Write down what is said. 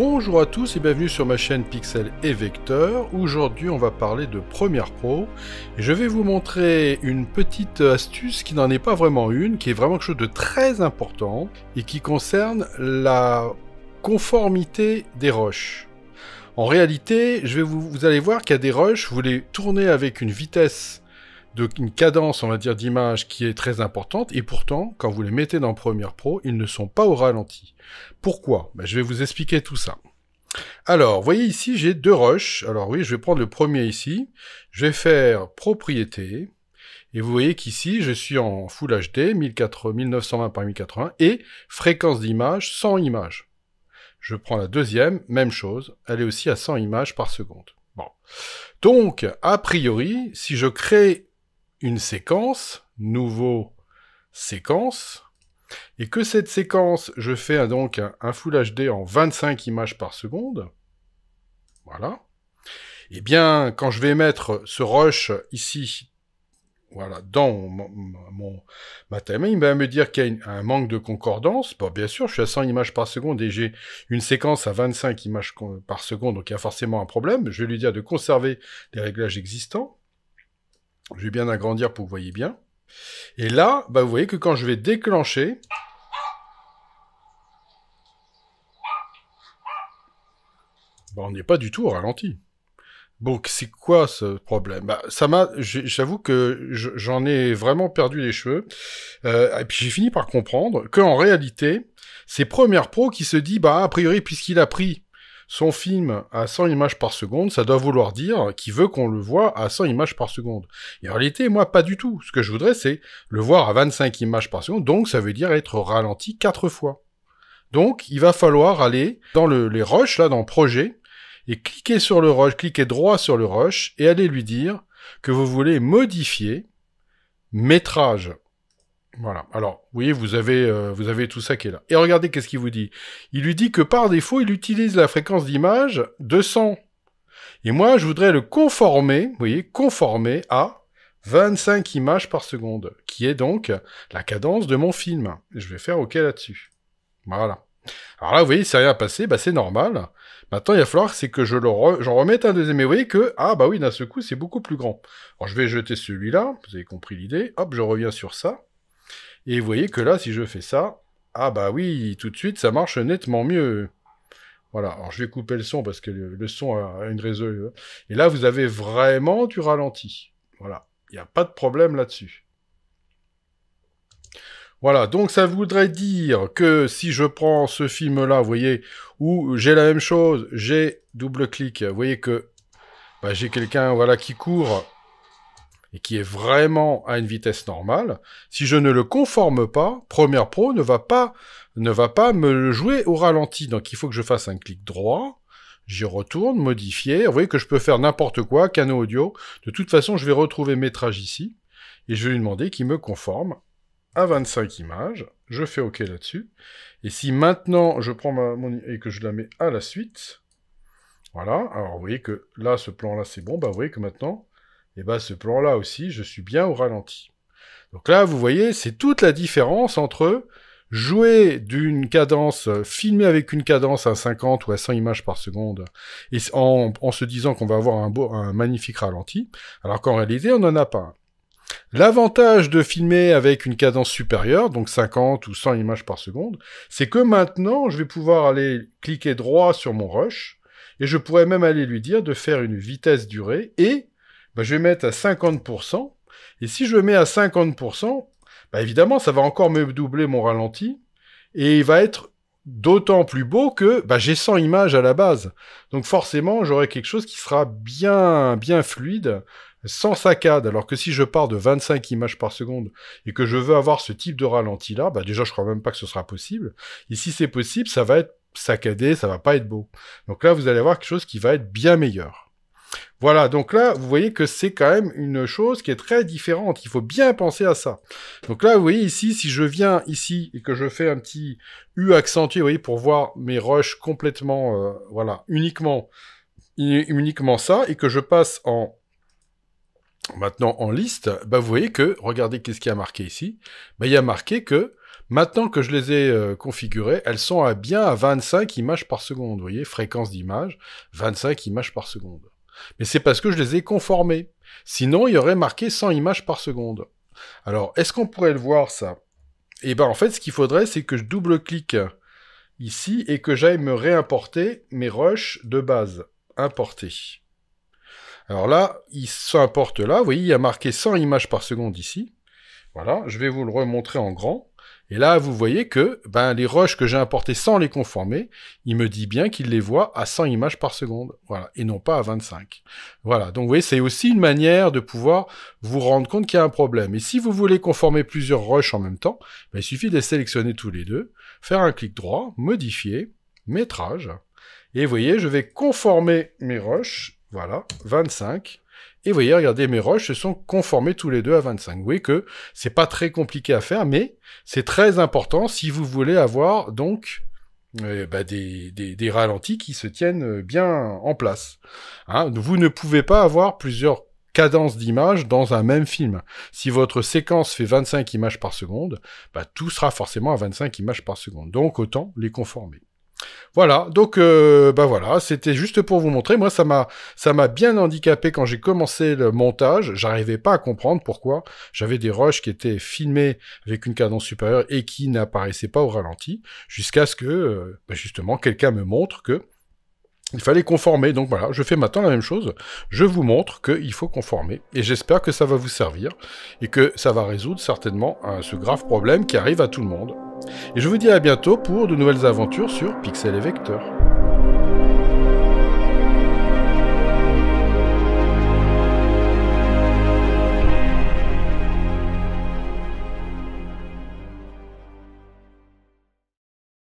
Bonjour à tous et bienvenue sur ma chaîne Pixel et Vecteur. Aujourd'hui on va parler de Premiere Pro et je vais vous montrer une petite astuce qui n'en est pas vraiment une, qui est vraiment quelque chose de très important et qui concerne la conformité des rushs. En réalité, vous allez voir qu'il y a des rushs, vous les tournez avec une vitesse, une cadence, on va dire, d'image qui est très importante, et pourtant, quand vous les mettez dans Premiere Pro, ils ne sont pas au ralenti. Pourquoi? Je vais vous expliquer tout ça. Alors, vous voyez ici, j'ai deux rushs. Alors oui, je vais prendre le premier ici. Je vais faire Propriétés. Et vous voyez qu'ici, je suis en Full HD, 1920 par 1080, et fréquence d'image, 100 images. Je prends la deuxième, même chose. Elle est aussi à 100 images par seconde. Bon. Donc, a priori, si je crée une séquence, nouveau séquence, et que cette séquence, je fais donc un Full HD en 25 images par seconde, voilà, et bien, quand je vais mettre ce rush ici, voilà, dans ma timeline, il va me dire qu'il y a un manque de concordance. Bon, bien sûr, je suis à 100 images par seconde et j'ai une séquence à 25 images par seconde, donc il y a forcément un problème. Je vais lui dire de conserver les réglages existants. Je vais bien agrandir pour que vous voyez bien. Et là, vous voyez que quand je vais déclencher, on n'est pas du tout au ralenti. Donc, c'est quoi ce problème? J'avoue que j'en ai vraiment perdu les cheveux. Et puis j'ai fini par comprendre qu'en réalité, c'est Premiere Pro qui se dit, a priori, puisqu'il a pris son film à 100 images par seconde, ça doit vouloir dire qu'il veut qu'on le voit à 100 images par seconde. Et en réalité, moi, pas du tout. Ce que je voudrais, c'est le voir à 25 images par seconde, donc ça veut dire être ralenti 4 fois. Donc, il va falloir aller dans les rushs, là, dans Projet, et cliquer sur le rush, cliquer droit sur le rush, et aller lui dire que vous voulez modifier métrage. Voilà. Alors, vous voyez, vous avez tout ça qui est là. Et regardez qu'est-ce qu'il vous dit. Il lui dit que par défaut, il utilise la fréquence d'image 200. Et moi, je voudrais le conformer, vous voyez, conformer à 25 images par seconde, qui est donc la cadence de mon film. Je vais faire OK là-dessus. Voilà. Alors là, vous voyez, c'est rien passé, c'est normal. Maintenant, il va falloir c'est que j'en remette un deuxième. Et vous voyez que, oui, d'un seul coup, c'est beaucoup plus grand. Alors, je vais jeter celui-là, vous avez compris l'idée. Hop, je reviens sur ça. Et vous voyez que là, si je fais ça, oui, tout de suite, ça marche nettement mieux. Voilà, alors je vais couper le son parce que le son a une résolution. Et là, vous avez vraiment du ralenti. Voilà, il n'y a pas de problème là-dessus. Voilà, donc ça voudrait dire que si je prends ce film-là, vous voyez, où j'ai la même chose, j'ai double-clic, vous voyez que j'ai quelqu'un qui court et qui est vraiment à une vitesse normale, si je ne le conforme pas, Premiere Pro ne va pas me le jouer au ralenti. Donc il faut que je fasse un clic droit, j'y retourne, modifier. Vous voyez que je peux faire n'importe quoi, canaux audio. De toute façon, je vais retrouver métrage ici, et je vais lui demander qu'il me conforme à 25 images. Je fais OK là-dessus. Et si maintenant je prends et que je la mets à la suite, voilà, alors vous voyez que là, ce plan-là, c'est bon, vous voyez que maintenant, ce plan-là aussi, je suis bien au ralenti. Donc là, vous voyez, c'est toute la différence entre jouer d'une cadence, filmer avec une cadence à 50 ou à 100 images par seconde, et en se disant qu'on va avoir un magnifique ralenti, alors qu'en réalité, on n'en a pas. L'avantage de filmer avec une cadence supérieure, donc 50 ou 100 images par seconde, c'est que maintenant, je vais pouvoir aller cliquer droit sur mon rush, et je pourrais même aller lui dire de faire une vitesse durée, et je vais mettre à 50%, et si je le mets à 50%, évidemment, ça va encore me doubler mon ralenti, et il va être d'autant plus beau que j'ai 100 images à la base. Donc forcément, j'aurai quelque chose qui sera bien fluide, sans saccade, alors que si je pars de 25 images par seconde, et que je veux avoir ce type de ralenti-là, déjà, je crois même pas que ce sera possible, et si c'est possible, ça va être saccadé, ça va pas être beau. Donc là, vous allez avoir quelque chose qui va être bien meilleur. Voilà, donc là, vous voyez que c'est quand même une chose qui est très différente. Il faut bien penser à ça. Donc là, vous voyez ici, si je viens ici et que je fais un petit U accentué, vous voyez, pour voir mes rushs complètement, uniquement ça, et que je passe maintenant en liste, vous voyez que, regardez qu'est-ce qu'il y a marqué ici. Il y a marqué que Maintenant que je les ai configurées, elles sont bien à 25 images par seconde. Vous voyez, fréquence d'image, 25 images par seconde. Mais c'est parce que je les ai conformées. Sinon, il y aurait marqué 100 images par seconde. Alors, est-ce qu'on pourrait le voir, ça? Eh ben, en fait, ce qu'il faudrait, c'est que je double-clique ici et que j'aille me réimporter mes rushs de base. Importer. Alors là, il s'importe là. Vous voyez, il y a marqué 100 images par seconde ici. Voilà, je vais vous le remontrer en grand. Et là, vous voyez que les rushs que j'ai importés sans les conformer, il me dit bien qu'il les voit à 100 images par seconde. Voilà, et non pas à 25. Voilà, donc vous voyez, c'est aussi une manière de pouvoir vous rendre compte qu'il y a un problème. Et si vous voulez conformer plusieurs rushs en même temps, il suffit de les sélectionner tous les deux, faire un clic droit, modifier, métrage. Et vous voyez, je vais conformer mes rushs, voilà, 25. Et vous voyez, regardez, mes rushs se sont conformés tous les deux à 25. Vous voyez que c'est pas très compliqué à faire, mais c'est très important si vous voulez avoir donc des ralentis qui se tiennent bien en place. Hein, vous ne pouvez pas avoir plusieurs cadences d'images dans un même film. Si votre séquence fait 25 images par seconde, tout sera forcément à 25 images par seconde. Donc autant les conformer. Voilà, donc voilà, c'était juste pour vous montrer. Moi, ça m'a bien handicapé quand j'ai commencé le montage. J'arrivais pas à comprendre pourquoi j'avais des rushs qui étaient filmés avec une cadence supérieure et qui n'apparaissaient pas au ralenti, jusqu'à ce que justement quelqu'un me montre que il fallait conformer. Donc voilà, je fais maintenant la même chose. Je vous montre qu'il faut conformer. Et j'espère que ça va vous servir et que ça va résoudre certainement ce grave problème qui arrive à tout le monde. Et je vous dis à bientôt pour de nouvelles aventures sur Pixel et Vecteur.